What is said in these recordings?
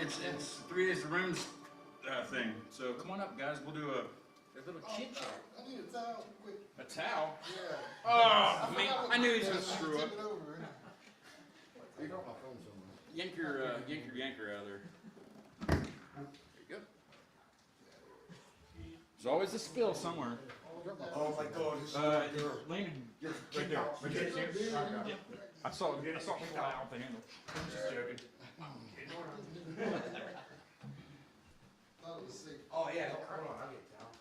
it's 3 days of rooms thing. So come on up, guys. We'll do a little chit chat. I need a towel, quick. A towel? Yeah. Oh, man, I knew he was gonna screw up. You got my phone somewhere. Yank your yanker out of there. There you go. There's always a spill somewhere. Oh my God. Landed right there. Yeah. I saw it fly out the handle. I'm just joking. Thought it was safe. Oh yeah, hold on, I'll get it down.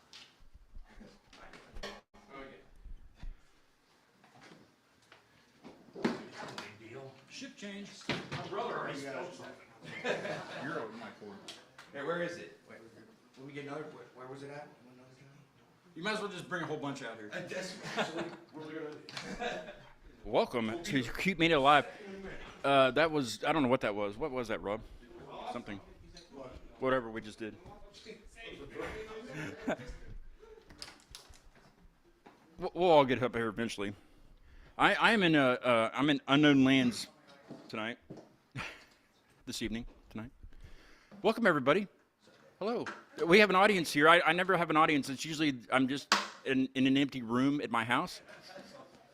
Big deal. Ship change. My brother already spelled something. You're over my cord. Hey, where is it? Wait, will we get another? Where was it at? You might as well just bring a whole bunch out here. That's actually really good. Welcome to Acute Mania Live. That was, I don't know what that was. What was that, Rob? Something. Whatever we just did. We'll all get up here eventually. I'm in unknown lands tonight. This evening, tonight. Welcome, everybody. Hello. We have an audience here. I never have an audience. It's usually I'm just in an empty room at my house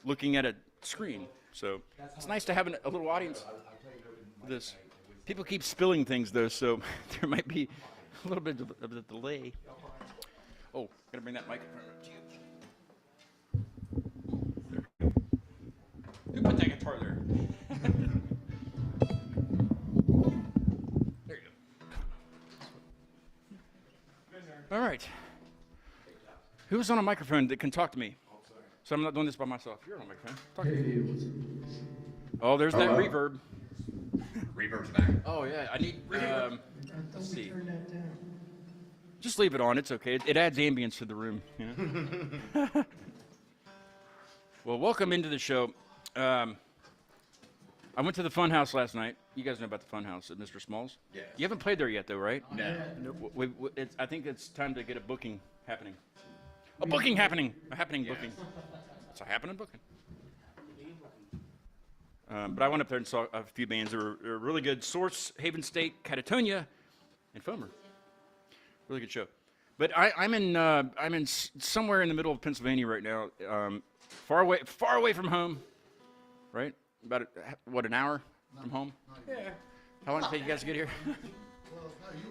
looking at a screen. So it's nice to have a little audience for this. People keep spilling things, though, so there might be a little bit of a delay. Oh, gotta bring that microphone up to you. There. Who put that guitar there? There you go. All right. Who's on a microphone that can talk to me? So I'm not doing this by myself. You're on a microphone. Talk to me. Oh, there's that reverb. Reverb's back. Oh yeah, I need. Let's see. Just leave it on. It's okay. It adds ambience to the room. You know? Well, welcome into the show. I went to the Fun House last night. You guys know about the Fun House at Mr. Small's? Yeah. You haven't played there yet, though, right? No. I think it's time to get a booking happening. A booking happening. A happening booking. It's a happening booking. But I went up there and saw a few bands that were really good. Source, Haven State, Catatonia, and Foamer. Really good show. But I'm in somewhere in the middle of Pennsylvania right now. Far away from home. Right? About an hour from home? Yeah. How long did it take you guys to get here?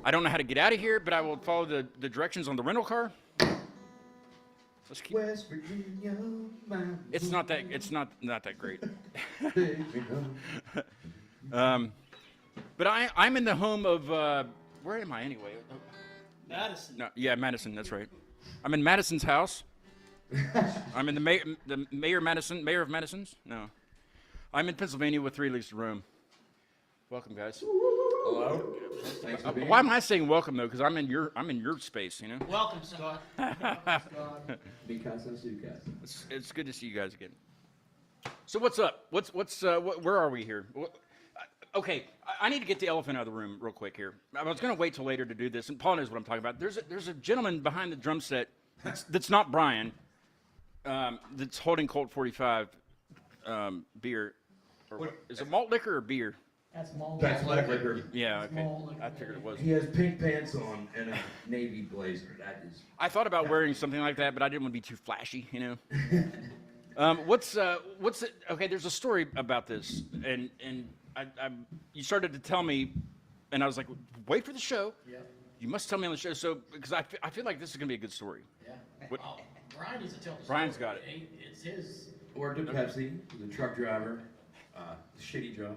I don't know how to get out of here, but I will follow the directions on the rental car. Let's keep. West Virginia, It's not that great. But I'm in the home of where am I anyway? Madison. No, yeah, Madison. That's right. I'm in Madison's house. I'm in the mayor of Madison's. No, I'm in Pennsylvania with 3 Leagues to Rome. Welcome, guys. Hello. Thanks for being Why am I saying welcome though? Because I'm in your space, you know. Welcome, Scott. Because of Sukas. It's good to see you guys again. So what's up? Where are we here? Okay, I need to get the elephant out of the room real quick here. I was going to wait till later to do this, and Paul knows what I'm talking about. There's a gentleman behind the drum set that's not Brian, that's holding Colt 45 beer. Is it malt liquor or beer? That's malt. That's liquor. Yeah, okay. Malt liquor. I figured it was. He has pink pants on and a navy blazer. That is. I thought about wearing something like that, but I didn't want to be too flashy, you know. What's it? Okay, there's a story about this, and you started to tell me, and I was like, wait for the show. Yeah. You must tell me on the show, so because I feel like this is gonna be a good story. Yeah. What- Oh, Brian needs to tell the Brian's story. got it. It's his. Worked at Pepsi. Was a truck driver. Shitty job.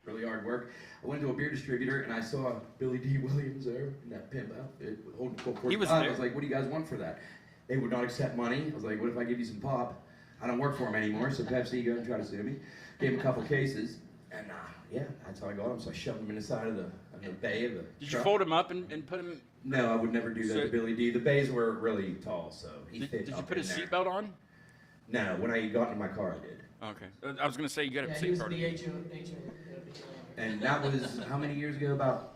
Really hard work. I went to a beer distributor and I saw Billy D. Williams there in that pimp outfit with holding Colt 45. He was I there. was like, what do you guys want for that? They would not accept money. I was like, what if I give you some pop? I don't work for them anymore, so Pepsi go and try to sue me. Gave him a couple cases, and yeah, that's how I got him. So I shoved him in the side of the bay of the Did you truck. fold him up and put him? No, I would never do that So- to Billy D. The bays were really tall, so he Did fit you up put in his there. seatbelt on? No, when I got in my car, I did. Okay, I was gonna say you got a Yeah, he was seatbelt. the HO. And that was how many years ago? About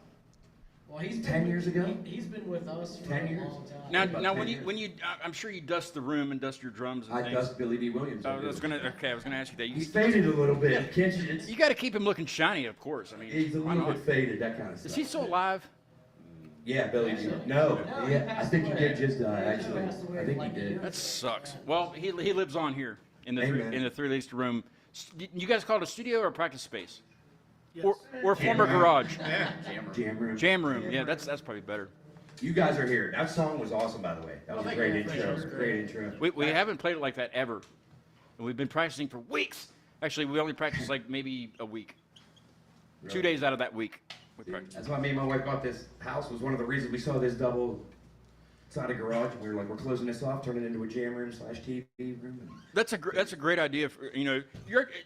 Well, he's been 10 years ago? He's been with us for 10 a years? long time. Now, About now 10 when you, years. I'm sure you dust the room and dust your drums and I things. dust Billy D. Williams. I was gonna ask you that. He's faded a little bit. Can't you? You got to keep him looking shiny, of course. I mean, He's a why little not? bit faded, that kind of stuff. Is he still alive? Yeah, Billy D. No, he yeah, I passed think he away. did just die, He actually. passed away I think he like a year did. That sucks. Well, he lives on here in the Amen. in the three leased room. You guys call it a studio or a practice space? Yes. Or former room. garage? Jam room. Jam room. Yeah, that's probably better. You guys are here. That song was awesome, by the way. That was a thank great you. intro. Thank you. Great intro. We haven't played it like that ever, and we've been practicing for weeks. Actually, we only practiced like maybe a week, 2 Really. days out of that week. We practiced. That's why me and my wife bought this house. Was one of the reasons we saw this double-sided garage. And we were like, we're closing this off, turning it into a jam room / TV room. That's a great idea. For,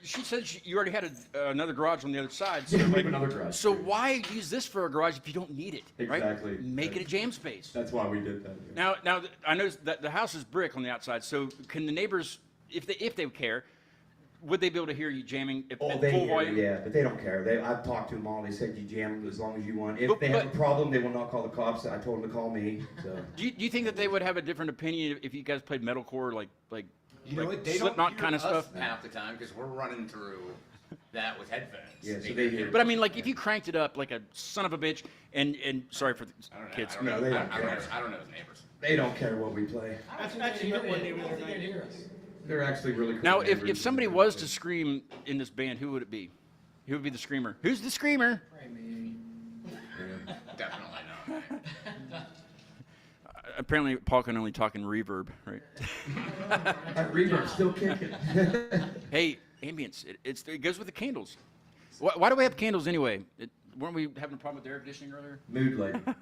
she said you already had another garage on the other side. So, Yeah, we like, have another garage. so too. why use this for a garage if you don't need it? Exactly. Right? Make it a jam space. That's why we did that. Yeah. Now I noticed that the house is brick on the outside. So can the neighbors, if they care, would they be able to hear you jamming at Oh, full they hear, volume? yeah, but they don't care. I've talked to them all. They said you jam as long as you want. If But- they have a but- problem, they will not call the cops. I told them to call me. So Do you think that they would have a different opinion if you guys played metalcore, like You know what? They Slipknot don't kind of hear us stuff? half the time because we're running through that with headphones. Yeah, so they hear- But I mean, like if you cranked it up like a son of a bitch, and sorry for the I don't know. kids. I don't No, know. they I don't don't know. care. I don't know his neighbors. they don't care what we play. I've actually met one neighbor the other night. Hear us. They're actually really cool. Now, if neighbors. somebody was to scream in this band, who would it be? Who would be the screamer? Who's the screamer? Probably me. Yeah. Definitely not. Apparently, Paul can only talk in reverb, right? That reverb's still kicking. Hey, ambience. It goes with the candles. Why do we have candles anyway? Weren't we having a problem with air conditioning earlier? Mood lighting.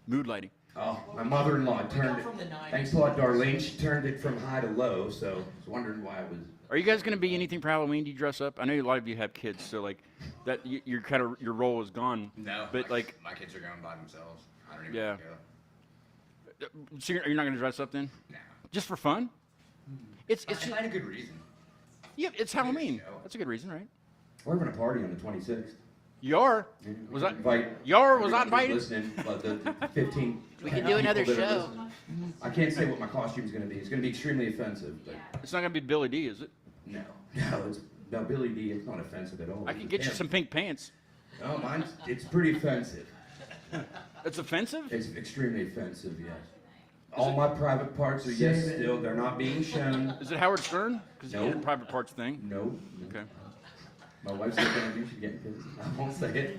Mood lighting. Oh, my mother-in-law turned it. from the 90s. Thanks a lot, Darlene. She turned it from high to low, so I was wondering why it was. Are you guys going to be anything for Halloween? Do you dress up? I know a lot of you have kids, so like that, your kind of your role is gone. No. But like, my kids are going by themselves. I don't even Yeah. go. so you're not going to dress up then? No. Just for fun? It's I find a good reason. yeah, it's Halloween. show. That's a good reason, right? We're having a party on the 26th. Yar. Was I? Invite Yar, was I everybody invited? Listening, but the 15. We could do another people that are show. listening. I can't say what my costume's going to be. It's going to be extremely offensive. But It's not going to be Billy D, is it? no, no, Billy D. It's not offensive at all. I can get you some pink pants. Oh, mine's. It's pretty offensive. It's offensive? It's extremely offensive. Yes. All my private parts are yes still. They're not being shown. Is it Howard Stern? Because No. he had a private parts thing. No. Okay. My wife's looking at me. She's getting pissed. I won't say it.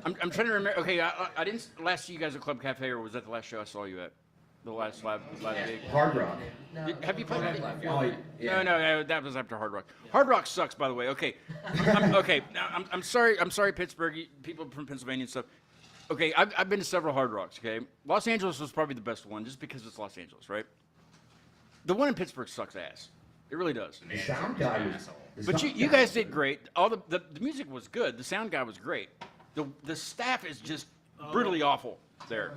I'm trying to remember. Okay, I didn't last see you guys at Club Cafe, or was that the last show I saw you at? The last live gig? Hard rock. Have you played? Oh, yeah. No, that was after Hard Rock. Hard Rock sucks, by the way. Okay, okay. Now, I'm sorry. I'm sorry, Pittsburgh. People from Pennsylvania and stuff. Okay, I've been to several Hard Rocks. Okay, Los Angeles was probably the best one, just because it's Los Angeles, right? The one in Pittsburgh sucks ass. It really does. The sound guy was. Asshole. the But sound you guy guys was did good. great. All the music was good. The sound guy was great. The staff is just brutally awful there.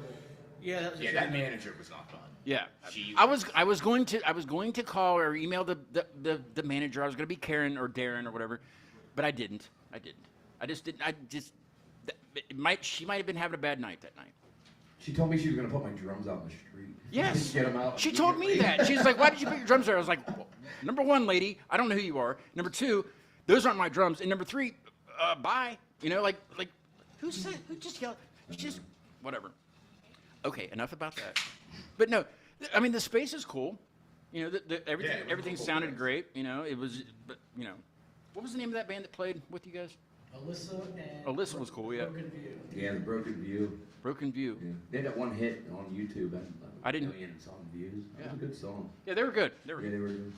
Yeah, that was Yeah, that manager was not fun. Yeah, She- I was going to call or email the manager. I was going to be Karen or Darren or whatever, but I didn't. I just didn't. She might have been having a bad night that night. She told me she was gonna put my drums out in the street. Yes, Get them out. she told me immediately. that. She's like, "Why did you put your drums there?" I was like, well, "Number one, lady, I don't know who you are. Number two, those aren't my drums. And number three, bye." You know, like who just yelled? Just whatever. Okay, enough about that. But no, I mean the space is cool. You know, everything Yeah, it was everything a cool sounded place. great. You know, it was. But you know, what was the name of that band that played with you guys? Alyssa and Alyssa was cool, yeah. Broken View. Yeah, the Broken View. Broken View. Yeah. They had that one hit on YouTube. I didn't- A million song views. That was Yeah. a good song. Yeah, they were good. They were Yeah, good. they were good.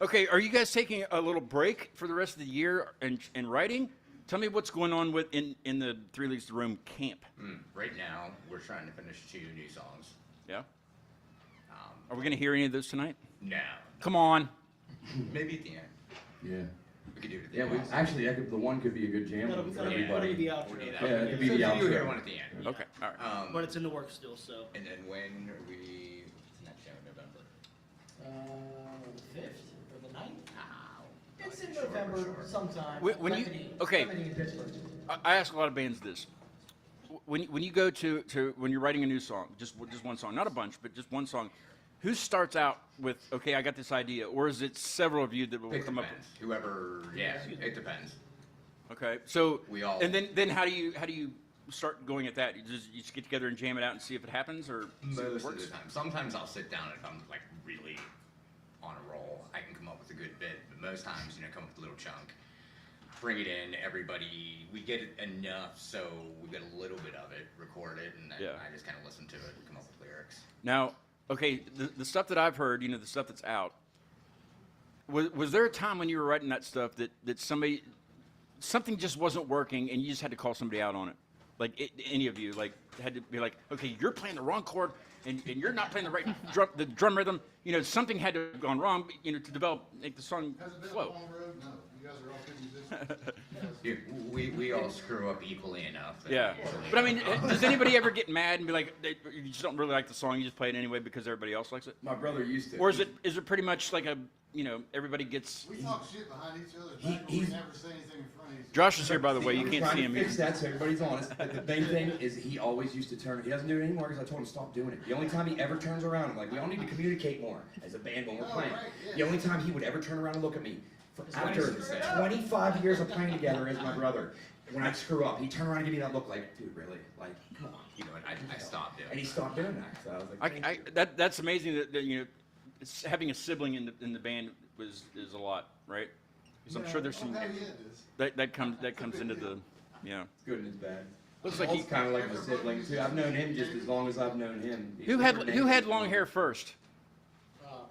Okay, are you guys taking a little break for the rest of the year and writing? Tell me what's going on with in the Three Leagues to Rome camp. Right now, we're trying to finish 2 new songs. Yeah. Um, Are we going to hear any of those tonight? no. Come on. Maybe at the end. Yeah. We could do it at the Yeah, end. we, actually, the one could be a good jam That'll, for that'll, everybody. that'll be the We'll outro. do that. Yeah, that could be So the you'll hear outro. one at the end. Okay, all right. But it's in the works still, so. And then when are we? What's the next show in November? The 5th or the 9th? It's in Sure, November sure. sometime. When you- Remedy- okay. Remedy in Pittsburgh. I ask a lot of bands this. when you go to when you're writing a new song, just one song, not a bunch, but just one song, who starts out with, okay, I got this idea, or is it several of you that will It come up depends. Whoever, yeah, it depends. with? Okay, so We all- and then how do you start going at that? You just get together and jam it out and see if it happens, or see if it Most of works? the time. Sometimes I'll sit down if I'm like really on a roll. I can come up with a good bit, but most times, come up with a little chunk, bring it in. Everybody, we get it enough so we get a little bit of it, record it, and then Yeah. I just kind of listen to it and come up with lyrics. Now, okay, the stuff that I've heard, the stuff that's out. Was there a time when you were writing that stuff that something just wasn't working and you just had to call somebody out on it? Like any of you, like had to be like, okay, you're playing the wrong chord and you're not playing the right drum rhythm. Something had to have gone wrong, to make the song Has it been a flow. long road? No. You guys are all good musicians. Yeah, we all screw up equally enough. that Yeah, usually- but I mean, does anybody ever get mad and be like, you just don't really like the song, you just play it anyway because everybody else likes it? My brother used to. Or is it pretty much like everybody gets? We talk shit behind each other's He- back, but we he's- never say anything in front of each other. Josh is here, by the way. You I'm can't trying see to him. fix that so everybody's honest. But the main thing is he always used to turn. He doesn't do it anymore because I told him to stop doing it. The only time he ever turns around, I'm like, we all need to communicate more as a band when we're Oh, playing. right, yeah. The only time he would ever turn around and look at me, what after he said. 25 years of playing together as my brother, when I screw up, he turned around and give me that look like, dude, really? Like, come on. You know what? I stopped doing And he it. stopped doing that. So I was like, That's amazing that having a sibling in the band is a lot, right? So I'm sure there's Oh, some hell yeah, it is. that comes into the it's good and it's bad. Looks like He's kind of like my sibling too. I've known him just as long as I've known him. who had long hair first?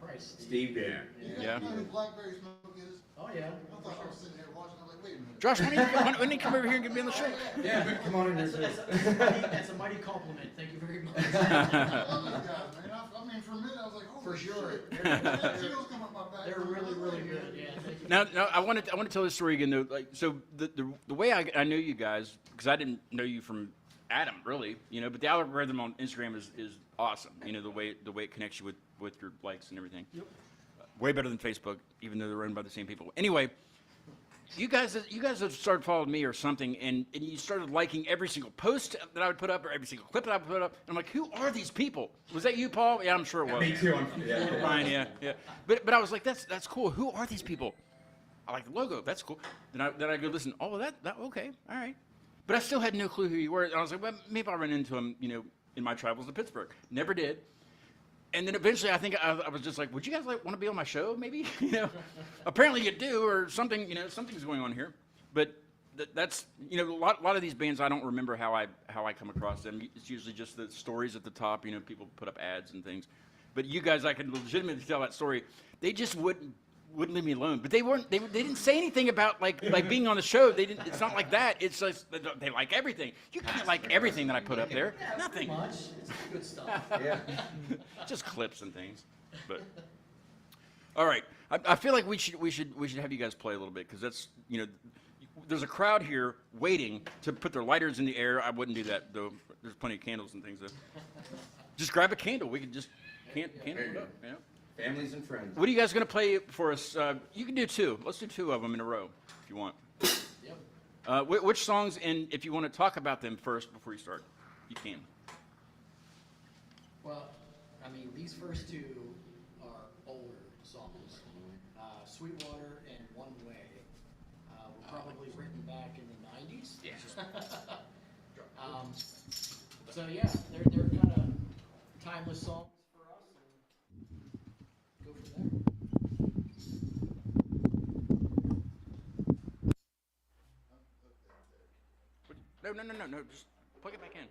Price. Steve did. You Yeah. guys know who Blackberry Smoke is? Oh, yeah. I thought I was sitting here watching, I'm like, wait a minute. Josh, when did you come over here and get me on the show? Yeah, come on in there. That's a mighty compliment. Thank you very much. I love these guys, man. I mean, for a minute, I was like, holy For sure. shit. I had chills come up my back. They're really, really good. Yeah, thank you. Now, I want to tell this story again though. Like, so the way I know you guys, because I didn't know you from Adam really, but the algorithm on Instagram is awesome. The way it connects you with your likes and everything. Yep. Way better than Facebook, even though they're run by the same people. Anyway, you guys have started following me or something, and you started liking every single post that I would put up or every single clip that I would put up. And I'm like, who are these people? Was that you, Paul? Yeah, I'm sure it was. Me too. Ryan, yeah. But I was like, that's cool. Who are these people? I like the logo. That's cool. Then I go listen. Oh, that okay, all right. But I still had no clue who you were. And I was like, well, maybe I'll run into him, in my travels to Pittsburgh. Never did. And then eventually, I think I was just like, would you guys want to be on my show? Maybe, Apparently you do, or something. Something's going on here. But that's a lot of these bands. I don't remember how I come across them. It's usually just the stories at the top. People put up ads and things. But you guys, I could legitimately tell that story. They just wouldn't leave me alone. But they didn't say anything about like being on the show. They didn't. It's not like that. It's just they like everything. You can't like everything that I put up there. Yeah, Nothing. pretty much. It's good stuff. Yeah. Just clips and things. But all right, I feel like we should have you guys play a little bit because that's there's a crowd here waiting to put their lighters in the air. I wouldn't do that though. There's plenty of candles and things. Just grab a candle. We could just candle it up. Families and friends. What are you guys gonna play for us? You can do two. Let's do two of them in a row if you want. Yep. Which songs? And if you want to talk about them first before you start, you can. Well, I mean, these first two are older songs. Sweetwater and One Way were probably written back in the 90s. Yeah. So yeah, they're kind of timeless songs for us, and go from there. No. Just plug it back in.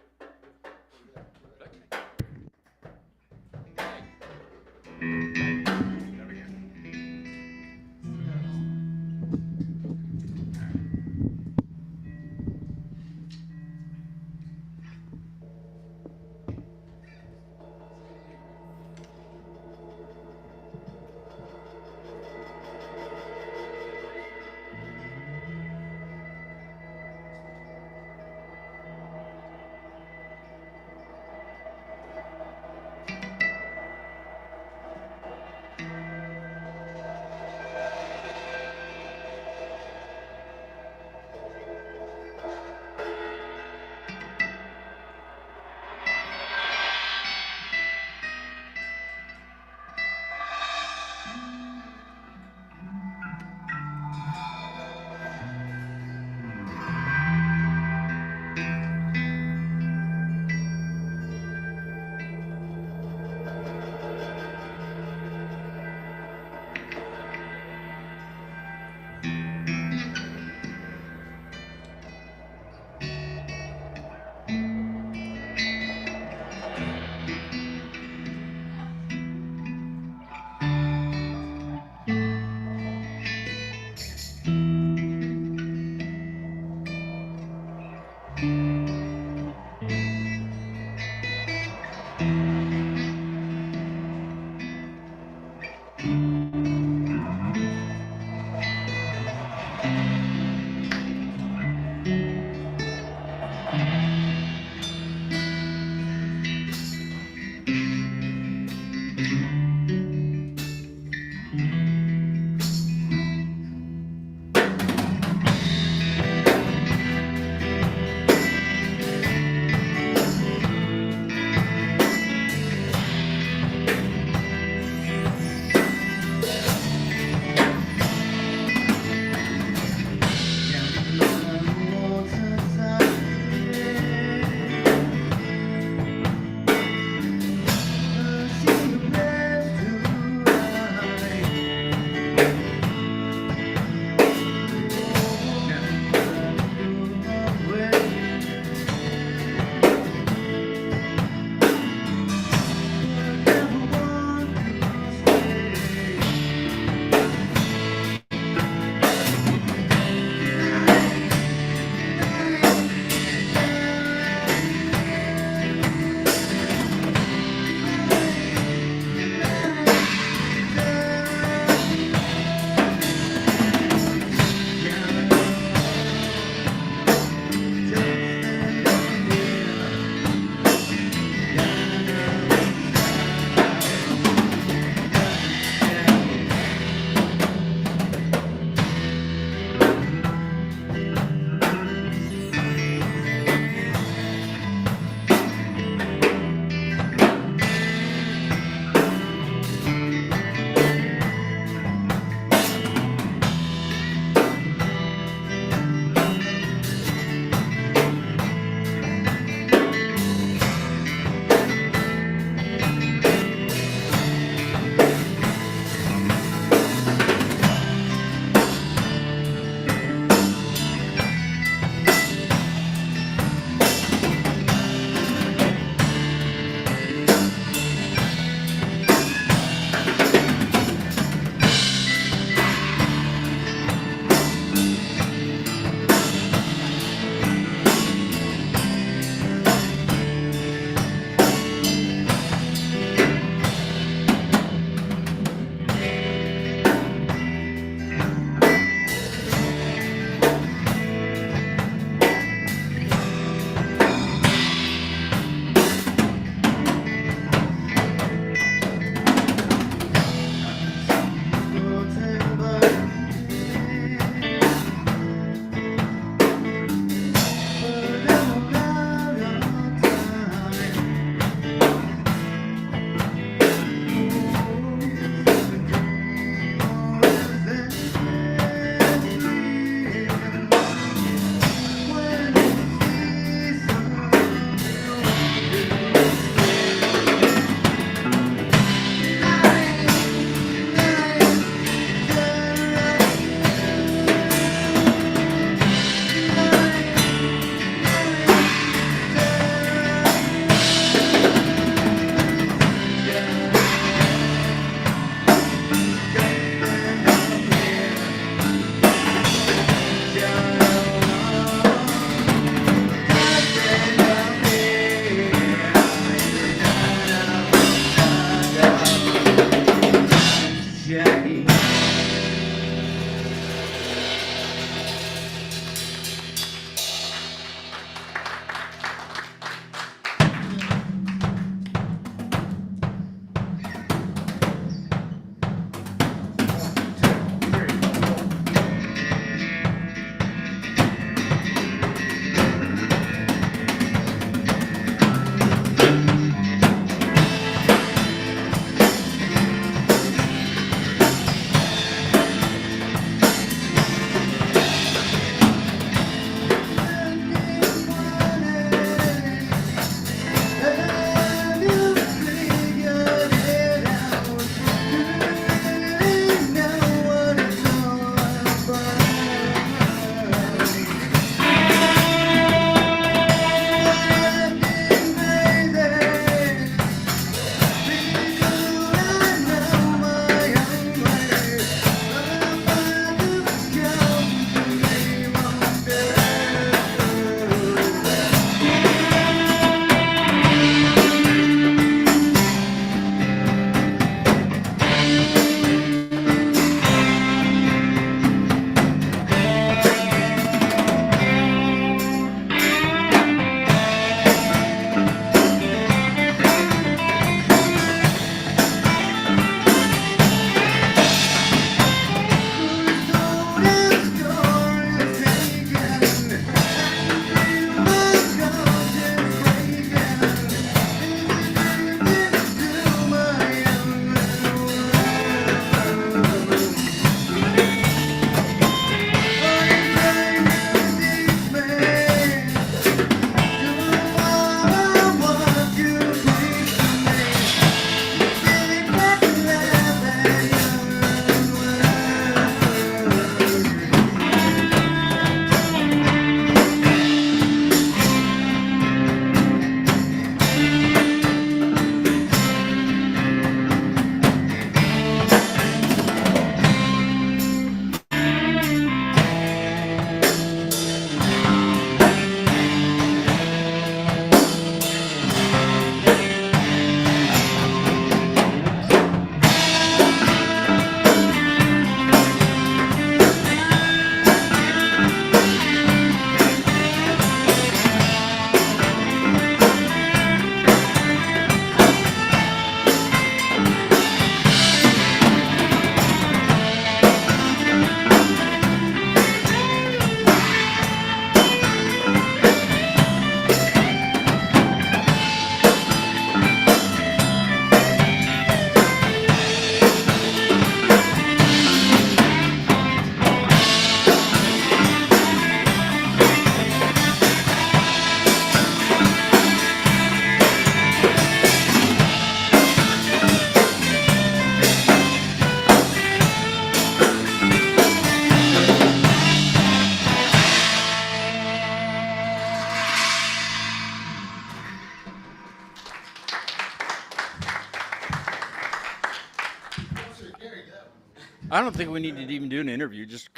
I don't think we need to even do an interview. Just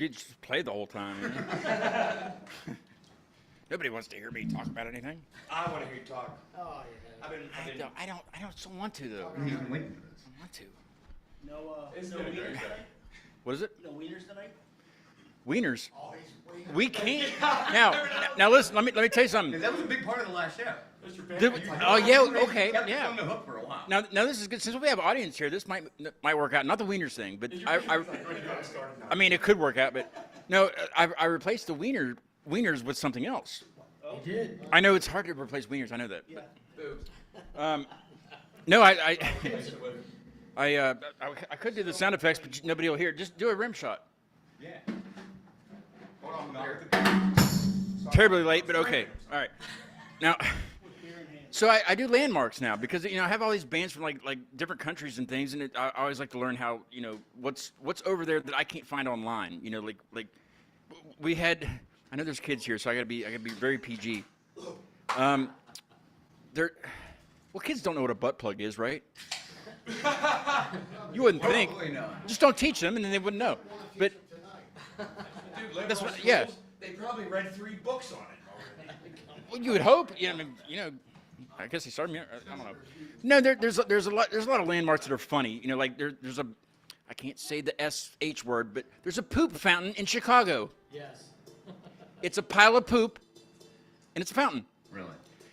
play the whole time. You know? Nobody wants to hear me talk about anything. I want to hear you talk. Oh, yeah. I don't still want to though. You can wait. I don't want to. No, It's no been a wieners great day. tonight? What is it? No wieners tonight? Wieners. Oh, he's waiting. We can't. Now listen. Let me tell you something. That was a big part of the last show. Oh yeah. Okay. Kept us Yeah. on the hook for a while. Now this is good. Since we have audience here, this might work out. Not the wieners thing, but I mean, it could work out. But no, I replaced the wieners with something else. You did. I know it's hard to replace wieners. I know that. Yeah. No, I could do the sound effects, but nobody will hear it. Just do a rim shot. Yeah. Hold on, Terribly late, but okay. All right. Now, so I do landmarks now because I have all these bands from like different countries and things, and I always like to learn how what's over there that I can't find online. Like we had. I know there's kids here, so I gotta be very PG. Well, kids don't know what a butt plug is, right? You wouldn't think. Probably not. Just don't teach them, and then they wouldn't know. But Dude, that's what. Yeah. They probably read 3 books on it already. Well, you would hope. I guess he started me. I don't know. No, there's a lot of landmarks that are funny. Like there's a. I can't say the SH word, but there's a poop fountain in Chicago. Yes. It's a pile of poop, and it's a fountain. Really?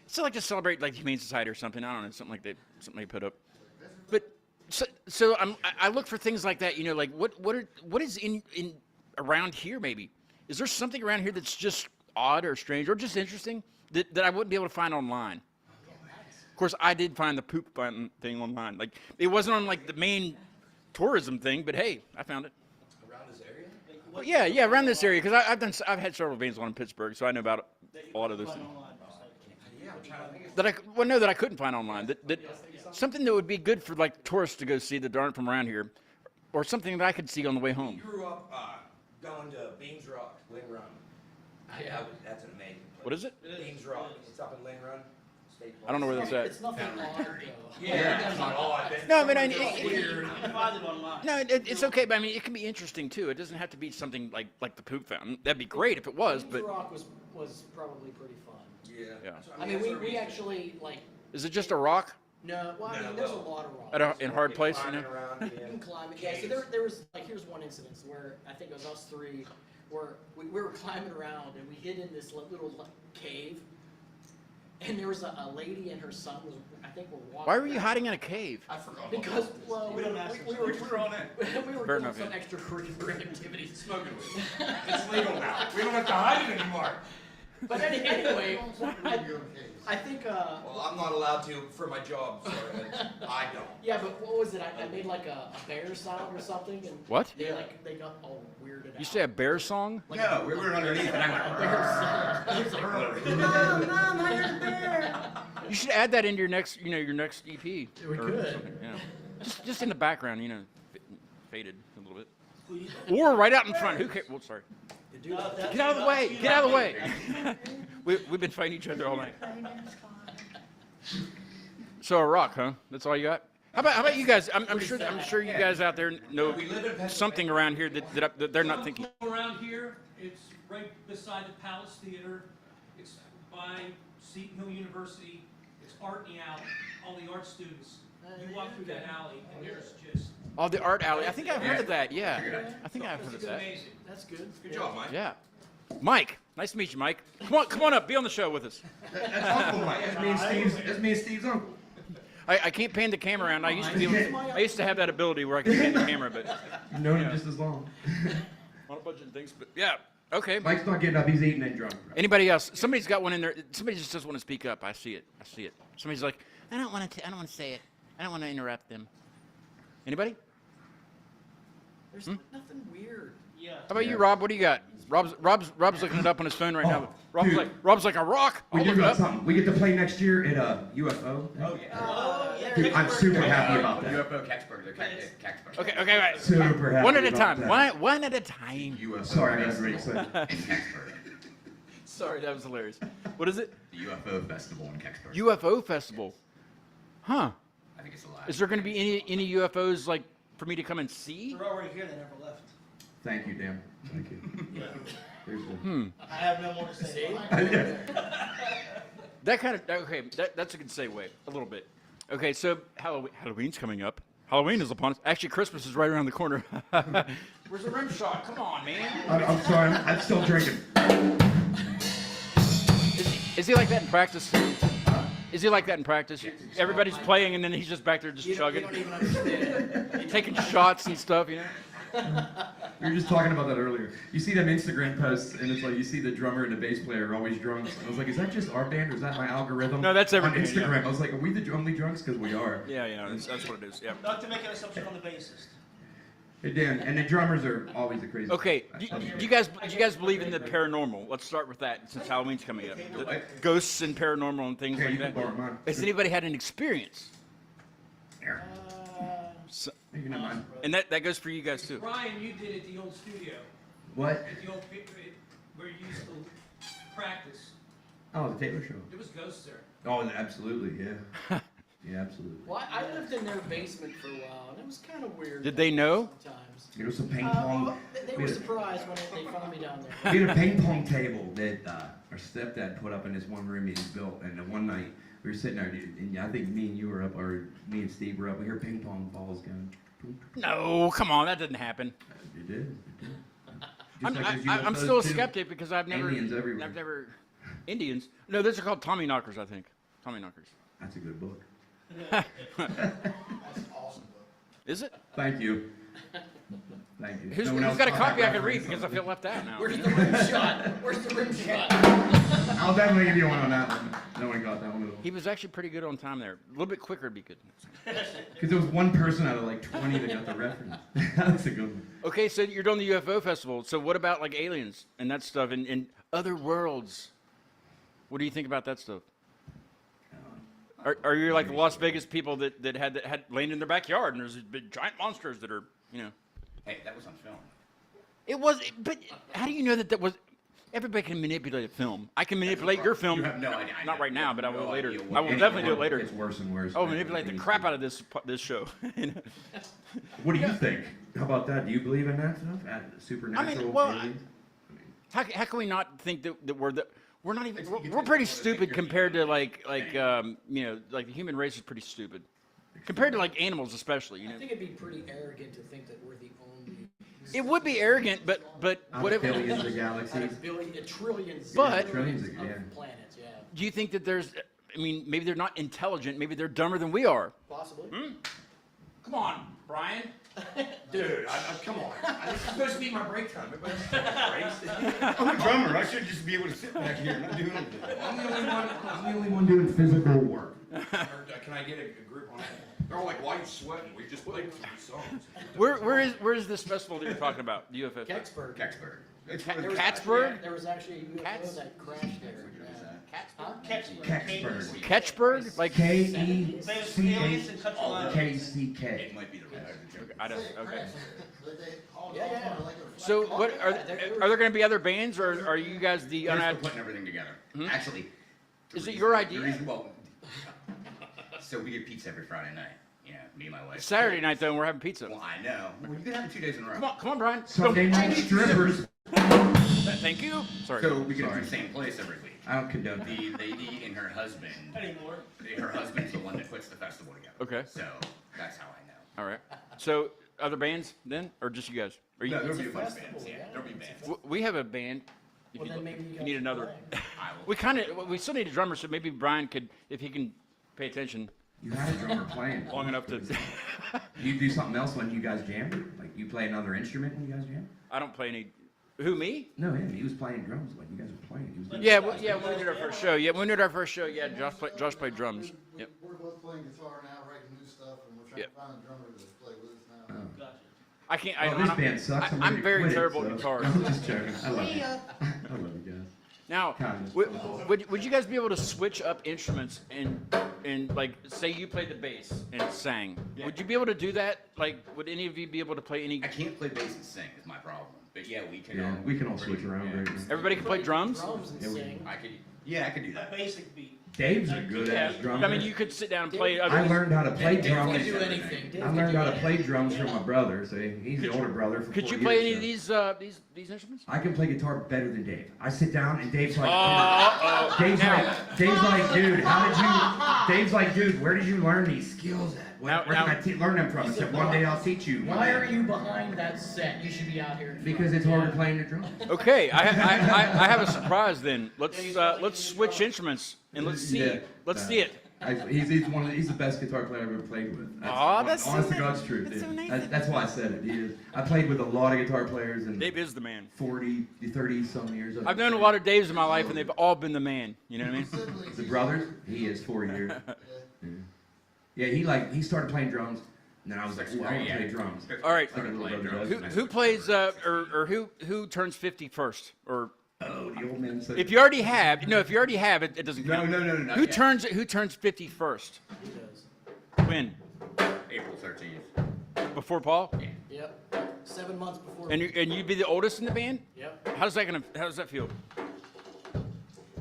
So like to celebrate like Humane Society or something. I don't know, something they put up. But so I look for things like that. Like what is in around here maybe? Is there something around here that's just odd or strange or just interesting that I wouldn't be able to find online? Of course, I did find the poop fountain thing online. Like it wasn't on like the main tourism thing, but hey, I found it. Around this area? Well, yeah, around this area because I've had several bands on in Pittsburgh, so I know about a lot of those things. That I couldn't find online. That something that would be good for like tourists to go see that aren't from around here, or something that I could see on the way home. You grew up going to Beams Rock, Lynn Run. Yeah, that's an amazing place. What is it? Beams Rock. It's up in Lynn Run. State I don't know where that's at. It's nothing odd, though. Yeah, it's not odd. No, but You can find it online. no, it's okay. But I mean, it can be interesting too. It doesn't have to be something like the poop fountain. That'd be great if it was. Beams But Rock was probably pretty fun. Yeah. Yeah. I mean, we actually like. is it just a rock No, well, I mean, there's a lot of rocks. in hard place? Climbing around, You can climb it. Yeah, so there was like here's one incident where I think it was us three, where we were climbing around and we hid in this little cave, and there was a lady and her son was I think were walking. Why were you hiding in a cave? I forgot. Because well, We don't ask we them. were on it. we were Fair doing enough, some yeah. extracurricular activities. Smoking weed. It's legal now. We don't have to hide it anymore. But anyway, I think Well, I'm not allowed to for my job, so I don't. yeah, but what was it? I made like a bear sound or something, and What? they got all weirded out. You say a bear song? No, we were underneath and I went, Mom, I heard a bear. You should add that into your next EP. We or could. something, yeah. Just in the background, faded a little bit. Or right out in front. Who cares? Well, sorry. Get out of the way! Get out of the way! We've been fighting each other all night. So a rock, huh? That's all you got? How about you guys? I'm sure you guys out there know something around here that they're not thinking. Around here, it's right beside the Palace Theater. It's by Seton Hill University. It's art in the alley. All the art students. You walk through that alley, and there's just Oh, the art alley. I think I've heard of that. Yeah, I think I've heard of it's that. amazing. That's good. Good job, Mike. Yeah, Mike. Nice to meet you, Mike. Come on up. Be on the show with us. That's Uncle Mike. That's me and Steve's uncle. I can't pan the camera around. I used to have that ability where I could pan the camera, but You've known him just as long. on a bunch of things. But yeah, okay. Mike's not getting up. He's eating and drunk. Anybody else? Somebody's got one in there. Somebody just doesn't want to speak up. I see it. Somebody's like, I don't want to say it. I don't want to interrupt them. Anybody? There's nothing weird. Yeah. How about you, Rob? What do you got? Rob's looking it up on his phone right now. dude. Rob's like a rock. We I'll do look it got up. something. We get to play next year at a UFO. Oh, yeah. Dude, I'm super happy about that. UFO Caxburg. Caxburg. Okay, right. Super happy. One at a about time. that. One at a time. UFO Sorry, I got really Festival excited. in Caxburg. Sorry, that was hilarious. What is it? The UFO Festival in Caxburg. UFO festival. Huh? I think it's alive. Is there going to be any UFOs like for me to come and see? They're already here, they never left. Thank you, Dan. Thank you. Yeah. There's the... I have no more to say. See? That kind of okay. That's a good segue. A little bit. Okay, so Halloween's coming up. Halloween is upon us. Actually, Christmas is right around the corner. Where's the rim shot? Come on, man. I'm sorry, I'm still drinking. Is he like that in practice? Is he like that in practice? Everybody's playing and then he's just back there just You chugging, don't even understand. taking shots and stuff, you know? We were just talking about that earlier. You see them Instagram posts, and it's like you see the drummer and the bass player are always drunk. And I was like, is that just our band, or is that my algorithm? No, that's every on band, Instagram. yeah. I was like, are we the only drunks? Because we are. Yeah, that's what it is. Yeah. Not to make an assumption on the bassist. Hey Dan, and the drummers are always the crazy. Okay, do you guys believe in the paranormal? Let's start with that since Halloween's coming up. The ghosts and paranormal and things Okay, like you can that. borrow mine. Has anybody had an experience? Here. So, You can have mine. and that goes for you guys too. Brian, you did at the old studio, What? at the old where you used to practice. Oh, the Taylor Show. There was ghosts there. Oh, absolutely, yeah. Yeah, absolutely. Well, I lived in their basement for a while, and it was kind of weird. Did they know? Sometimes. There was some ping pong. They we were had a- surprised when they found me down there. We had a ping pong table that our stepdad put up in this one room he built, and one night we were sitting there, and I think me and you were up, or me and Steve were up. We heard ping pong balls going. No, come on, that didn't happen. It did. It did. Just like there's I'm UFOs still a too. skeptic because I've never Aliens everywhere. I've never Indians. No, those are called Tommy knockers, I think. Tommy knockers. That's a good book. That's an awesome book. Is it? Thank you. Thank you. Who's No one else got a caught copy that I can read reference. because I feel left out now. Where's the rim shot? Where's the rim shot? I'll definitely give you one on that one. No one got that one at all. He was actually pretty good on time there. A little bit quicker would be good. Because there was one person out of like 20 that got the reference. That's a good one. Okay, so you're doing the UFO festival. So what about like aliens and that stuff and other worlds? What do you think about that stuff? Are you like the Las Vegas people that had land in their backyard and there's these big giant monsters that are, you know? Hey, that was on film. It was, but how do you know that was? Everybody can manipulate a film. I can manipulate your film. You have no idea. Not right now, but I will No later. idea I what will any definitely do it one later. It's worse and worse. Oh, manipulate the crap out of this show. What do you think? How about that? Do you believe in that stuff? Supernatural well, aliens? How can we not think that we're not even we're pretty stupid compared to like you know, like the human race is pretty stupid compared to like animals especially, you I know. think it'd be pretty arrogant to think that we're the only. It would be arrogant, but Out of whatever. billions of Out galaxies. of trillions. But- Trillions of- of yeah. planets, yeah. Do you think that there's? I mean, maybe they're not intelligent. Maybe they're dumber than we are. Possibly. Come on, Brian. Dude, come on. It's supposed to be my break time. I'm a drummer. I should just be able to sit back here and not do anything. I'm the only one doing physical work. Can I get a group on it? They're all like, why are you sweating? We just played 3 songs. Where is this festival that you're talking about? The UFO. Kecksburg. Kecksburg. There was Catsburg? actually- There was actually a UFO Cats? that crashed there. Huh? Kecksburg. Catchburg? Like There's aliens in country life. K-E-C-K. It might be the right. I don't. Okay. They called Yeah, off yeah. on it like a So what are there going to be other bands or are you guys the We're still unad? putting everything together. Actually, the Is it reason- your the idea? reason- well, so we get pizza every Friday night. You know, me and my wife. Saturday night though, and we're having pizza. Well, I know. Well, you can have it 2 days in a row. Come on, Brian. Sunday night strippers. Thank you. Sorry. So we get to the same place every week. I don't condone that. The lady and her husband. Anymore. Her husband's the one that puts the festival together. Okay. So that's how I know. All right. So other bands then, or just you guys? Are you? No, there'll It's be a a bunch of festival, bands. Yeah, yeah. there'll be bands. We have a band. If Well, you, then maybe you if you guys need should another. play. I will. We still need a drummer, so maybe Brian could, if he can pay attention You had a drummer playing. long enough to. You do something else when you guys jam? Like you play another instrument when you guys jam? I don't play any. Who, me? No, him. He was playing drums when you guys were playing. He was doing- Yeah, when we did our first show. Yeah, when we did our first show. Yeah, Josh played drums. Yep. We're both playing guitar now, writing new stuff, and we're trying Yep. to find a drummer to play with us now. Oh. Gotcha. I can't. Oh, this band sucks. I'm ready to very quit it, terrible so- at guitar. I'm just joking. I love you. I love you guys. Now, Kind of. would you guys be able to switch up instruments and like say you played the bass and sang? Yeah. Would you be able to do that? Like, would any of you be able to play any? I can't play bass and sing is my problem. But yeah, we can. Yeah, we can all switch around. Yeah. Very good. Everybody can play drums. Drums and Yeah, we- sing. I could. Yeah, I could do A that. basic beat. Dave's a good ass drummer. I mean, you could sit down and play. I learned how to play Dave drums. can do anything. Dave I can learned do how to anything. play drums from my brother. So he's the older brother. For Could 4 you play years, any so. of these instruments? I can play guitar better than Dave. I sit down and Dave's like, Uh-oh. Dave's like, dude, Dave's like, dude, where did you learn these skills at? Where can I learn them from? I said, one day I'll teach you. Why are you behind that set? You should be out here. in front. Because it's harder playing the drums. Okay, I have a surprise then. Let's switch instruments and let's see it. He's the best guitar player I've ever played with. That's honest so to God's truth. that's so dude. nice. That's why I said it. He is. I played with a lot of guitar players and Dave is the man. 30 some years. I've known a lot of Daves in my life, and they've all been the man. You know what I mean? Siblings. The brothers, he is 4 years. Yeah, he started playing drums, and then I was like, ooh, I want to play drums. All right. Like a little brother does. Who plays or who turns 50 first? Or Oh, the old man said. if you already have, it doesn't count. No. Who turns 50 first? He does. When? April 13th. Before Paul? Yep. 7 months before. And you'd be the oldest in the band? Yep. How does that feel?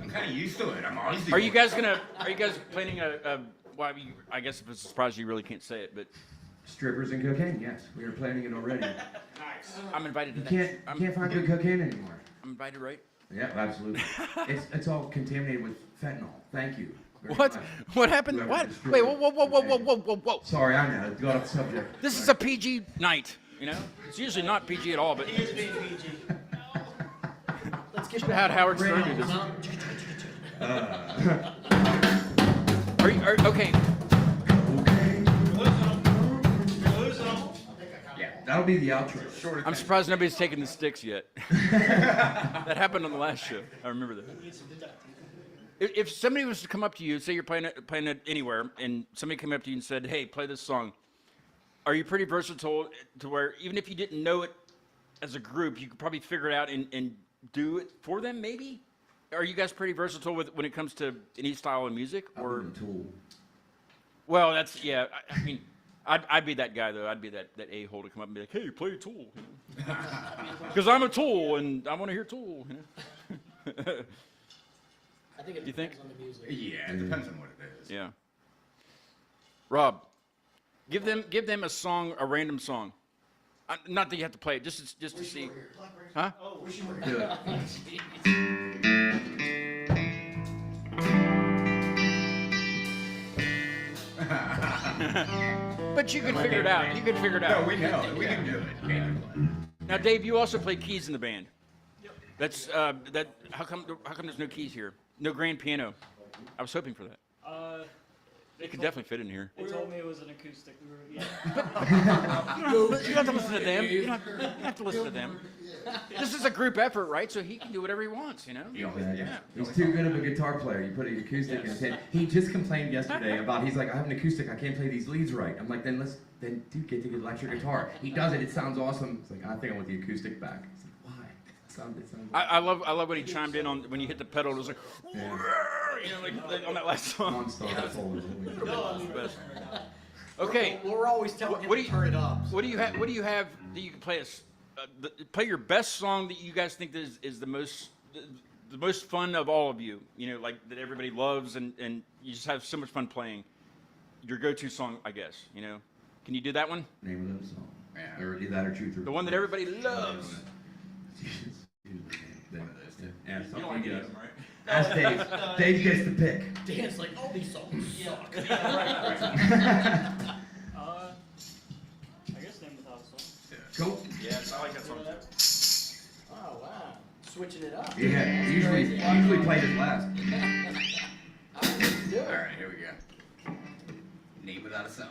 I'm kind of used to it. I'm honestly. Are you guys planning well, I guess if it's a surprise, you really can't say it, but Strippers and cocaine, yes. We are planning it already. I'm invited to You that. can't find good cocaine anymore. I'm invited, right? Yeah, absolutely. It's all contaminated with fentanyl. Thank you. very What? much. What happened? Whoever What? destroyed Wait, it. whoa. Sorry, I know. Got off subject. This is a PG night, you know? It's usually not PG at all, but He is being PG. Let's get had Howard Stern do this. Okay? Yeah. That'll be the outro. Short I'm surprised nobody's taken the sticks yet. That happened on the last show. I remember that. If somebody was to come up to you, say you're playing it anywhere, and somebody came up to you and said, "Hey, play this song," are you pretty versatile to where even if you didn't know it as a group, you could probably figure it out and do it for them? Maybe. Are you guys pretty versatile when it comes to any style of music? Other than Tool. Well, that's yeah. I mean, I'd be that guy though. I'd be that a-hole to come up and be like, "Hey, play Tool," because I'm a Tool and I want to hear Tool. You know? I think it You think? depends on the music. Yeah, it depends on what it is. Yeah. Rob, give them a song, a random song. Not that you have to play it, just to see. Huh? Do it. But you can figure it out. You can figure it No, out. we know. We can do it. Now, Dave, you also play keys in the band. That's that. How come there's no keys here? No grand piano. I was hoping for that. They It could told- definitely fit in here. They told me it was an acoustic. We were, yeah. You don't have to listen to them. You don't have to listen to them. This is a group effort, right? So he can do whatever he wants, you know? Yeah. He's too good of a guitar player. You put an acoustic in his hand. He just complained yesterday about, he's like, I have an acoustic, I can't play these leads right. I'm like, then dude, get the electric guitar. He does it, it sounds awesome. It's like, I think I want the acoustic back. It's like, why? It sounds I love when he chimed in on when you hit the pedal. It was like, Yeah. you know, like on that last song. non-stop folders. Best. Okay. Well, we're always telling him What do to you- turn it up. What do you have? What do you have that you can play? Play your best song that you guys think is the most fun of all of you. You know, like that everybody loves, and you just have so much fun playing. Your go-to song, I guess. You know, can you do that one? Name of the song. Yeah. Or either that or Truth or The one that everybody loves. Yeah, You something don't like you any get. of them, right? Ask Dave. Dave gets the pick. Dan's like, all these songs suck. I guess name without a song. Cool. Yes, I like that song too. Oh, wow. Switching it up. Yeah, usually play it last. I don't know what to do. All right, here we go. Name without a song.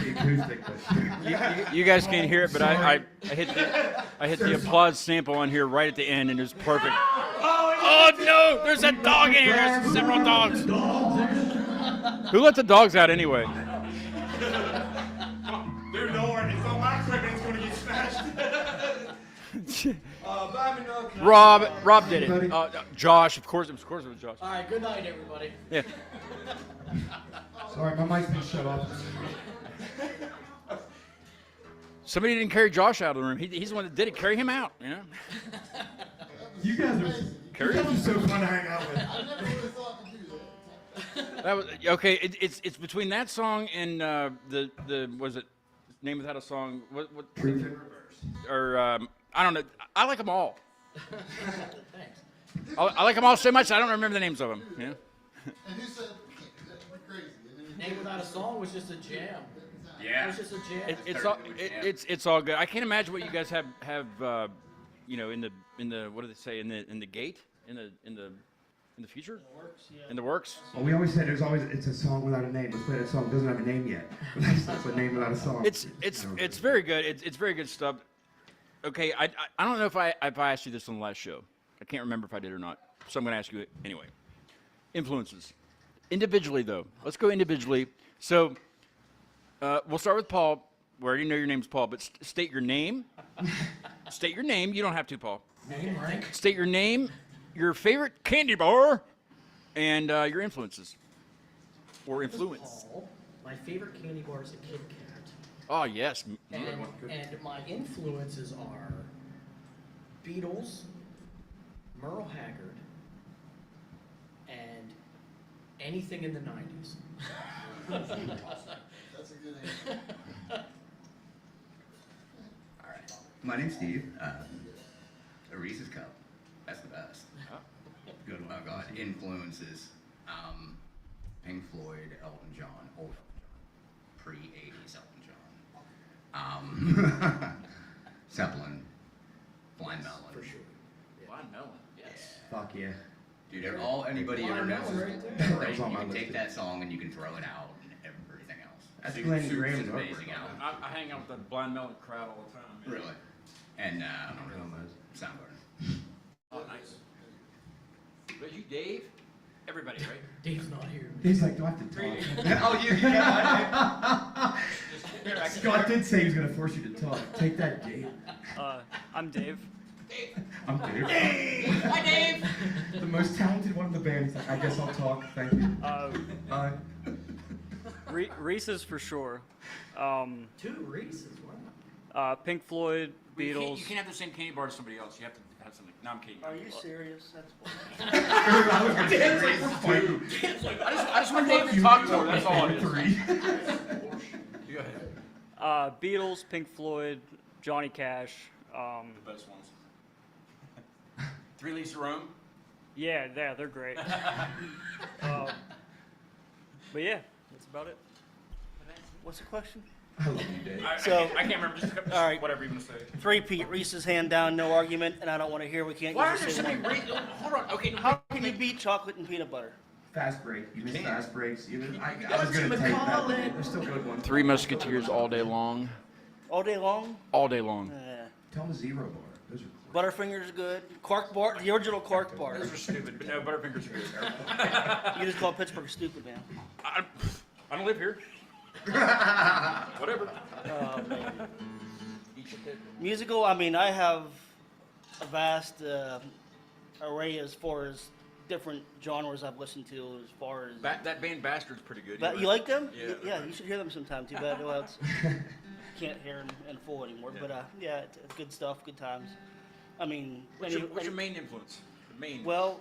the acoustic, but You guys can't hear it, but I hit the applause sample on here right at the end, and it was perfect. Oh no! There's a dog in here. There's several dogs. Who let the dogs out anyway? Dude, don't worry. It's on my equipment. It's gonna get smashed. Rob did it. Josh, of course it was Josh. All right, good night, everybody. Yeah. Sorry, my mic's been shut off. Somebody didn't carry Josh out of the room. He's the one that did it. Carry him out. You know. You guys are so fun to hang out with. I never really thought to do that. That was okay. It's between that song and the was it Name Without a Song? What Truth in reverse. or I don't know. I like them all. Thanks. I like them all so much I don't remember the names of them. Yeah. And who said that'd be crazy? And then Name Without a Song was just a jam. It Yeah. was just a jam. It's all good. I can't imagine what you guys have you know in the what do they say in the gate in the future in the works. Well, we always said it's a song without a name. Let's play that song. It doesn't have a name yet. That's a name without a song. It's very good. It's very good stuff. Okay, I don't know if I asked you this on the last show. I can't remember if I did or not. So I'm going to ask you it anyway. Influences. Individually, though. Let's go individually. So we'll start with Paul. We already know your name's Paul, but state your name. State your name. You don't have to, Paul. Name rank. State your name, your favorite candy bar, and your influences. Or influence. Paul, my favorite candy bar is a Kit Kat. Oh, yes. And my influences are Beatles, Merle Haggard, and anything in the 90s. that's a good answer. All right. My name's Steve. A Reese's cup. That's the best. Good one. Oh God. Influences. Pink Floyd, Elton John, old Elton John, pre-80s Elton John. Zeppelin, Blind Melon. For sure. Blind Melon. Yes. Fuck yeah. Dude, anybody ever Blind knows, Melon right there. right? That's on You my can list, take too. that song and you can throw it out and everything else. That's Soup- Glenn Soup's Graham's an artwork, amazing right? album. I hang out with the Blind Melon crowd all the time. Man. Really. And Soundgarden. Oh, nice. But you, Dave? Everybody, right? Dave's not here. He's like, do I have to talk? Oh, yeah. Scott did say he was going to force you to talk. Take that, Dave. I'm Dave. I'm Dave. Hi, Dave. The most talented one in the band. He's like, I guess I'll talk. Thank you. Bye. Reese's for sure. Two Reese's. Wow. Pink Floyd, Beatles. You can't have the same candy bar as somebody else. You have to have something. No, I'm kidding. Are you serious? That's I just want Dave to talk more. That's all it is. Go ahead. Beatles, Pink Floyd, Johnny Cash. The best ones. Three Leaves to Rome. Yeah, they're great. But yeah, that's about it. What's the question? I love you, Dave. I can't remember. Just All right. whatever you want to say. Three-peat, Reese's hand down, no argument, and I don't want to hear we can't Why are use there the so same many? one. Hold on. Okay. How can you beat chocolate and peanut butter? Fast break. You missed can't. fast breaks. I was going to take that. There's still good ones. Three Musketeers all day long. All day long? All day long. Tell them Zero Bar. Those are cool. Butterfingers are good. Quark bar, the original Quark bar. Those are stupid, but no, Butterfingers are good. You just call Pittsburgh stupid, man. I don't live here. Whatever. Oh, man. Eat your pick. Musical, I mean, I have a vast array as far as different genres I've listened to as far as... That band Bastard's pretty good. You like them? Yeah. Yeah, you should hear them sometime. Too bad well, can't hear them in full anymore. Yeah. But yeah, it's good stuff, good times. I mean... What's your main influence? The main. Well,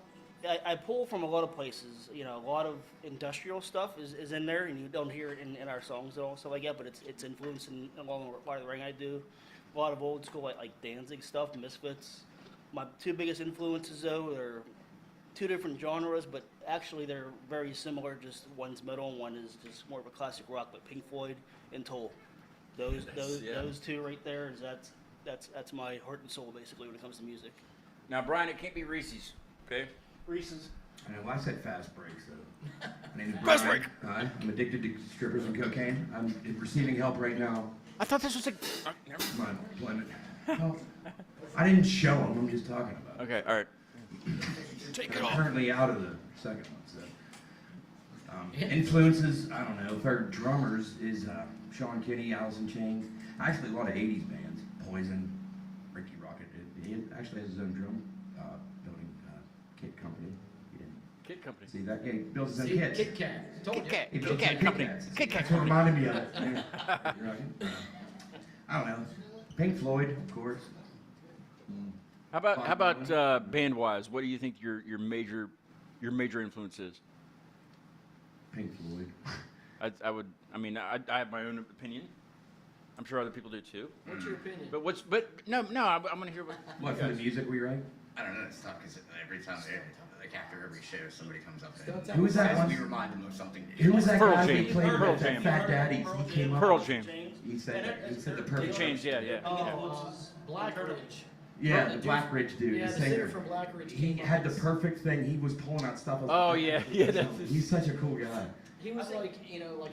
I pull from a lot of places. You know, a lot of industrial stuff is in there, and you don't hear it in our songs and all stuff like that. But it's influencing along the line of the ring I do. A lot of old school like Danzig stuff, Misfits. My two biggest influences though are two different genres, but actually they're very similar. Just one's metal, and one is just more of a classic rock. But Pink Floyd and Toll, those two right there is that's my heart and soul basically when it comes to music. Now, Brian, it can't be Reese's, okay? Reese's. I know, well, I said fast break, so. My name is Fast Brian. break. Hi, I'm addicted to strippers and cocaine. I'm receiving help right now. I thought this was a. Never. My employment. Well, I didn't show them, I'm just talking about it. Okay, all right. Take it I'm off. currently out of the second one, so. Influences, I don't know, for drummers is Sean Kinney, Alice in Chains. Actually, a lot of 80s bands. Poison, Ricky Rocket. He actually has his own drum building kit company. He didn't Kid company. see that? Yeah, he builds his own See, kits. Kit Kat. Told Kit you. Kat. He Kit builds Kat his own company. Kit Kats. Kit Kat That's what company. reminded me of it. Yeah. You're right. I don't know. Pink Floyd, of course. How about band wise? What do you think your major influence is? Pink Floyd. I have my own opinion. I'm sure other people do too. What's your opinion? But no, I'm gonna hear what. What, for the music we write? I don't know, it's tough because every time, like after every show, somebody comes up Don't and tell Who was that says one? we remind them of something. Who was that Pearl guy Jam. we played Pearl with? Jam. That Fat Daddy. He came up. Pearl Jam. He said the perfect. Chains, yeah. Oh, Blackridge. Yeah, The the dude- Black Ridge dude. Yeah, the the singer singer. from Blackridge. He came had up. the perfect thing. He was pulling out stuff. Oh yeah. He's such a cool guy. He was like, like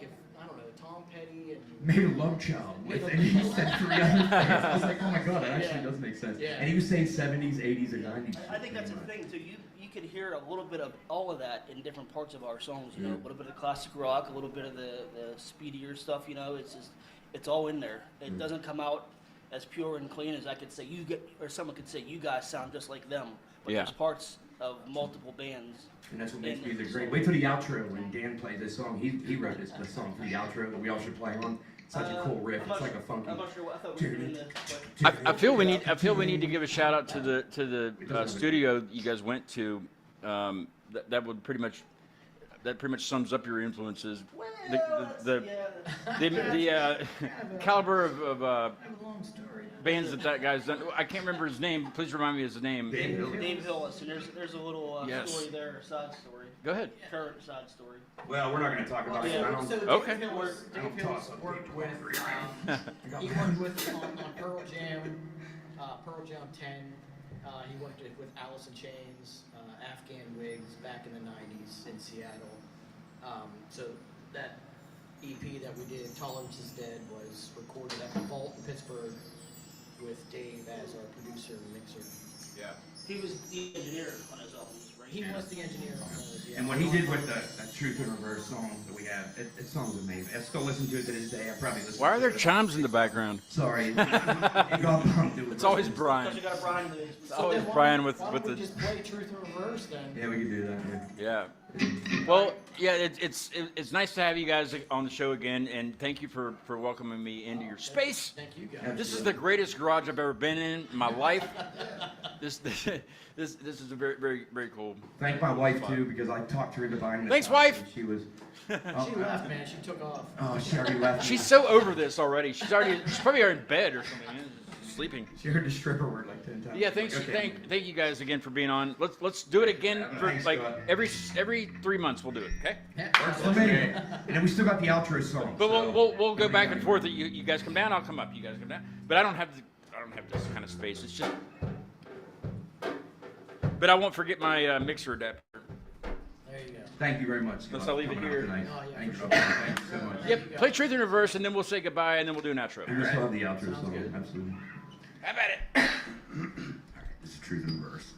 if, I don't know, Tom Petty and. Made a love child with, Made a- and he said 3 other things. I was like, oh my god, that actually Yeah. does make sense. Yeah. And he was saying 70s, 80s, and 90s. I think that's the thing too. You could hear a little bit of all of that in different parts of our songs. You know, a little bit of classic rock, a little bit of the speedier stuff. You know, it's all in there. It doesn't come out as pure and clean as I could say or someone could say you guys sound just like them. But Yeah. there's parts of multiple bands. And that's what makes And- music great. Wait till the outro when Dan plays this song. He wrote the song for the outro that we all should play on. It's such a cool riff. I'm It's not like a funky. I'm not sure what I thought we were doing this. But I feel we need to give a shout out to the studio you guys went to. That would pretty much sums up your influences. The caliber of bands that guy's done. I can't remember his name. Please remind me of his name. Dave Hillis, and there's a little Yes. story there, side story, Go ahead. current side story. Well, we're not going to talk about it. I don't. So Okay. Dave Hillis, I don't toss up worked people. with, he worked with on Pearl Jam 10. He worked with Alice in Chains, Afghan Wigs back in the 90s in Seattle. So that EP that we did, Tolerance is Dead, was recorded at the Vault in Pittsburgh with Dave as our producer and mixer. Yeah. He was the engineer on his albums, right? He was the engineer on those, yeah. And what he did with that Truth in Reverse song that we have, it song's amazing. I still listen to it to this day. I probably listen Why are to there it. chimes in the background? Sorry. It got bumped. It's always Because Brian. you got a Brian in the Oh, then it's why Brian don't- with why with don't we the. just play Truth in Reverse then? Yeah, we could do that. Yeah. Yeah. Well, yeah, it's nice to have you guys on the show again, and thank you for welcoming me into your space. Thank you guys. This is the greatest garage I've ever been in my life. This is a very cool. Thank my wife too, because I talked her into buying this. Thanks, house, wife. and she was. She left, man. She took off. Oh, she already left. She's so over this already. She's probably already in bed or something. Sleeping. She heard the stripper word like 10 times. Yeah, thanks. Okay. Thank you guys again for being on. Let's do it again Yeah, for thanks, like Scott. every 3 months. We'll do it. Okay. Works for me. And then we still got the outro song. But so- we'll go back and forth. You guys come down, I'll come up. You guys come down. But I don't have this kind of space. It's just. But I won't forget my mixer adapter. There you go. Thank you very much. Scott, Let's all leave it for coming here. out tonight. Oh, yeah, Thank for you. sure. Thank you so much. Yep. Play Truth in Reverse, and then we'll say goodbye, and then we'll do an outro. We still have the outro Sounds song. good. Absolutely. How about it? This is Truth in Reverse.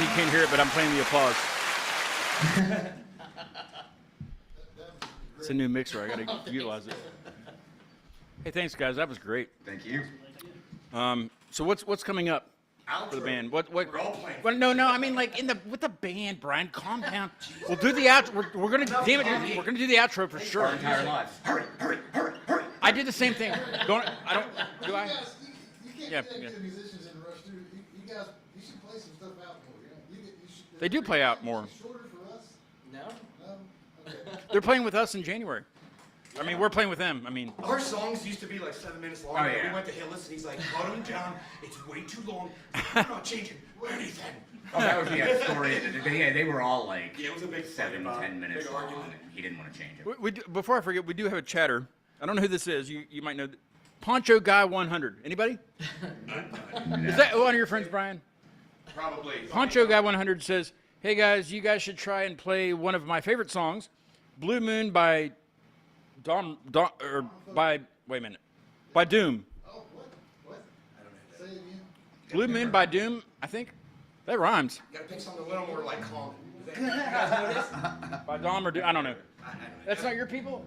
you can't hear it, but I'm playing the applause. It's a new mixer. I got to utilize it. Hey, thanks, guys. That was great. Thank you. So what's coming up for the band? What? We're all playing. Well, no. I mean, like with the band, Brian. Calm down. We'll do the outro. We're gonna. Damn it. We're gonna do the outro for sure. Our entire lives. Hurry, hurry, hurry, hurry. I did the same thing. Don't. I don't. Do I? You guys, you can't Yeah, get yeah. the musicians in a rush, too. You guys, you should play some stuff out more. You should, They do play out more. Shorter for us? No? No? Okay. They're playing with us in January. I mean, we're playing with them. I mean, Our songs used to be like 7 minutes long. Oh, and yeah. We went to Hillis and he's like, cut them down. It's way too long. We're not changing anything. Oh, that was the story. Yeah, they were all like Yeah, it was a big 7, fight about 10 minutes big long. argument. And he didn't want to change it. we do, before I forget, we do have a chatter. I don't know who this is. You might know. Poncho Guy 100. Anybody? Is that one of your friends, Brian? Probably. Poncho Guy 100 says, "Hey guys, you guys should try and play one of my favorite songs, Blue Moon by by Doom. Oh, what? Say it again. Blue Moon by Doom, I think. That rhymes. You gotta pick something a little more like calm. You guys know this? By Dom or Doom, I don't know. That's not your people?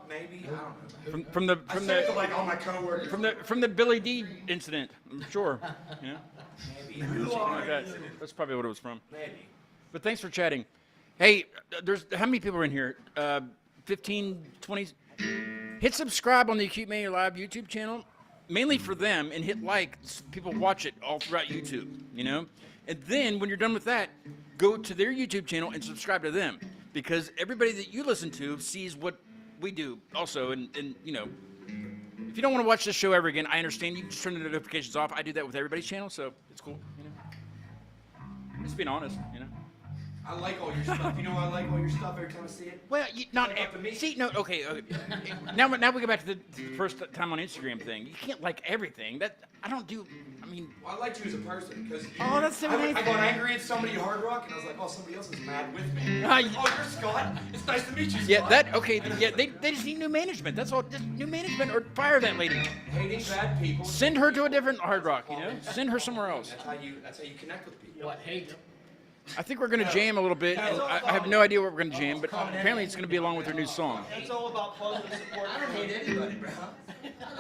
Maybe. I don't know. From the I from said it to the like all my coworkers. from the Billy D incident, I'm sure. You know? Maybe. Something like that. That's probably what it was from. Maybe. But thanks for chatting. Hey, there's how many people are in here? 15, 20. Hit subscribe on the Acute Mania Live YouTube channel, mainly for them, and hit like so people watch it all throughout YouTube, you know? And then when you're done with that, go to their YouTube channel and subscribe to them, because everybody that you listen to sees what we do also, and you know, if you don't want to watch this show ever again, I understand. You can just turn the notifications off. I do that with everybody's channel, so it's cool, you know? Just being honest, you know? I like all your stuff. You know I like all your stuff every time I see it? Well, not What about the meat? see. No, okay. Now we go back to the first time on Instagram thing. You can't like everything. That I don't do. I mean, Well, I liked you as a person because Oh, that's so I nice. got angry at somebody at Hard Rock and I was like, oh, somebody else is mad with me. Ah, Oh, you're Scott. It's nice to meet you, Scott. yeah, that okay. Yeah, they just need new management. That's all. Just new management or fire that lady. Hating bad people. Send her to a different Hard Rock. You know, send her somewhere else. That's how you connect with people. What, hate? I think we're gonna jam a little bit. And I have no idea what we're gonna jam, but apparently it's gonna be along with her new song. It's all about positive support. I don't hate anybody, bro.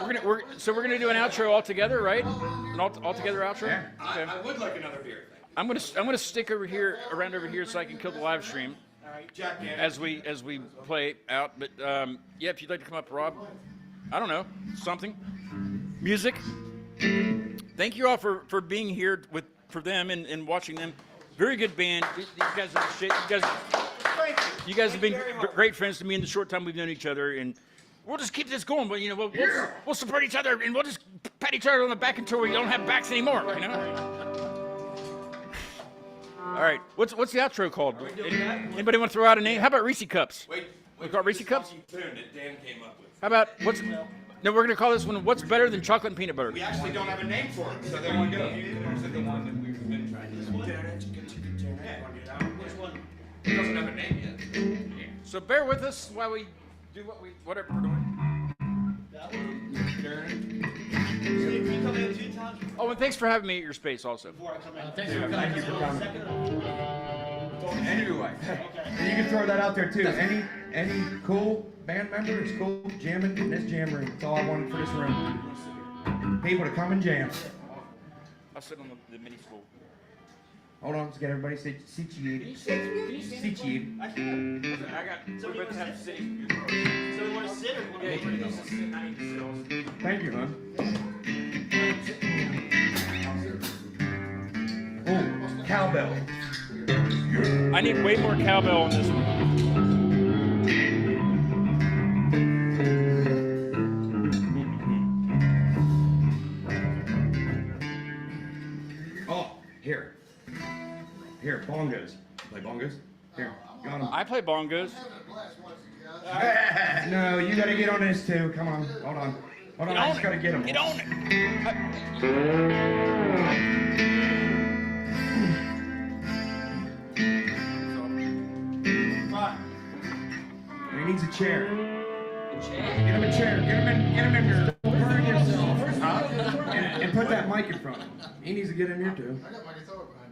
We're gonna do an outro all together, right? An all together outro. Yeah. Okay. I would like another beer. Thank I'm gonna stick over here, around over here, so I can kill the live stream you. Jack Gannon. as we play out. But yeah, if you'd like to come up, Rob, I don't know, something, music. Thank you all for being here for them and watching them. Very good band. These guys are shit. You guys have been great friends to me in the short time we've known each other, and we'll just keep this going. But you know, we'll support each other, and we'll just pat each other on the back until we don't have backs anymore. You know. All right. What's the outro called? Anybody want to throw out a name? How about Reese Cups? Wait. We got Reese Cups? Tune that Dan came up with. How about what's? No, we're gonna call this one. What's better than chocolate and peanut butter? We actually don't have a name for it, so there you go. Here's the one that we've been trying to. Which one? It doesn't have a name yet. So bear with us while we do whatever we're doing. That one. You come in 2 times Oh, and thanks for having me at your space also. before I come in. Thanks for coming. Thank you for coming. Second or Anyway, and you can throw that out there too. Any cool band member is cool jamming in this jam room. That's all I wanted for this room. People to come and jam. I'll sit on the mini stool. Hold on, let's get everybody situated. Situated. I can't. I got. So we you both have want to to sit. So you want to sit or want to Yeah, go? you need to sit. I need to sit. Thank you, hon. Oh, cowbell. I need way more cowbell on this one. Oh, here. Here, bongos. Play bongos? Here, got 'em. I play bongos. Having a blast watching you guys. No, you gotta get on this too. Come on, hold on. Hold on, Get I on just it. gotta get them. Get on it. He needs a chair. Get him a chair. Get him in here. Burn yourself. And put that mic in front of him. He needs to get in here too. I got my guitar behind